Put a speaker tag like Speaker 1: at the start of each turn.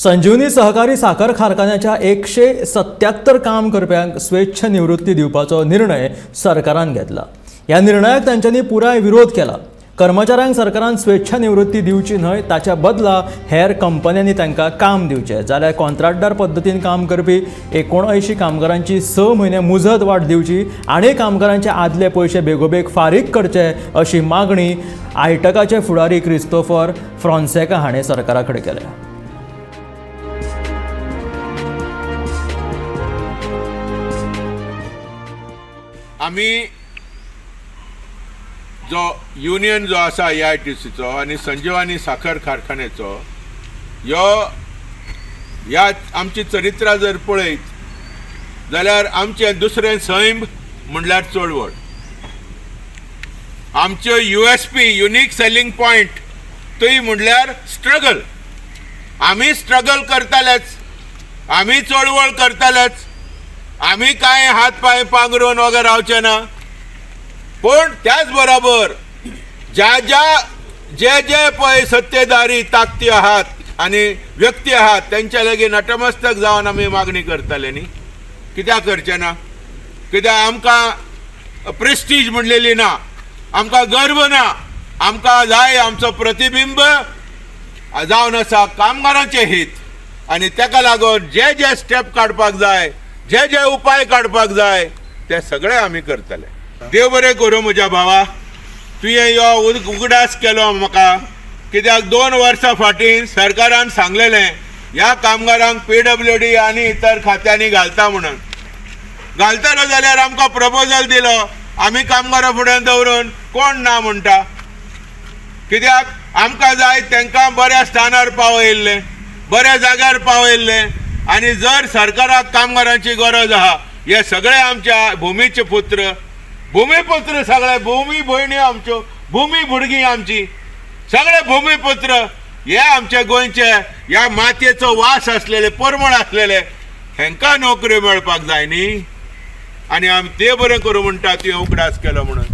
Speaker 1: संजीवनी सहकारी साखर कारखान्याच्या 177 काम करप्यांक स्वेच्छ निवृत्ती दिवपाचो निर्णय सरकारान घेतला। ह्या निर्णयाक तांच्यांनी पुराय विरोध केला। कर्मचाऱ्यांक सरकारान स्वेच्छ निवृत्ती दिवची न्हय, ताच्या बदला हेर कंपन्यांनी तांकां काम दिवचें। जाल्यार कॉन्ट्रॅक्टर पद्दतीन काम करपी 79 कामगारांची 6 म्हयने मुजत वाड दिवची आनी कामगारांचे आदले पयशे बेगोबेग फारीक करचे अशी मागणी आयटकाचे फुडारी क्रिस्तोफर फ्रॉन्सेका हाणें सरकारा कडेन केल्या।
Speaker 2: आम्ही जो युनियन जो आसा AITCचो आनी संजीवनी साखर कारखान्याचो ह्या आमची चरित्रा जर पळयत जाल्यार आमचें दुसरें सैम म्हणल्यार चळवळ। आमच्यो USP युनिक सेलिंग पॉयंट तोय म्हणल्यार स्ट्रगल। आमी स्ट्रगल करतालेच, आमी चळवळ करतालेच, आमी काय हात पाय पांघरून वगैरे रावचे ना। पण त्याच बरोबर जे पळय सत्तेधारी ताकती आहात आणि व्यक्ती आहात त्यांच्या लागीं नतमस्तक जावन आमी मागणी करताले न्ही। कित्याक करचे ना? कित्याक आमकां प्रेस्टीज म्हणलेली ना, आमकां गर्व ना, आमकां जाय आमचो प्रतिबिंब जावन आसा कामगारांचे हित। आणि ताका लागून जे स्टेप काडपाक जाय, जे उपाय काडपाक जाय ते सगळे आमी करतले। देव बरें करूं म्हज्या भावा, तुवें यो उगडास केलो म्हाका। कित्याक 2 वर्सां फाटीं सरकारान सांगलेलें ह्या कामगारांक PWD आनी इतर खात्यांनी घालता म्हणून। घालतलो जाल्यार आमकां प्रपोजल दिलो, आमी कामगारां फुड्यान दवरून कोण ना म्हणटा। कित्याक आमकां जाय तांकां बऱ्या स्थानार पावयल्ले, बऱ्या जाग्यार पावयल्ले। आणि जर सरकाराक कामगारांची गरज आहा, हे सगळे आमच्या भूमीचे पुत्र, भूमिपुत्र सगळे, भूमी भयणी आमच्यो, भूमी भुरगीं आमची, सगळे भूमिपुत्र हे आमचे गोंयचे ह्या मातयेचो वास असलेले, परमळ असलेले, हेंकां नोकऱ्यो मेळपाक जाय न्ही। आनी आमी ते बरें करूं म्हणटा तुवें उगडास केलो म्हणून।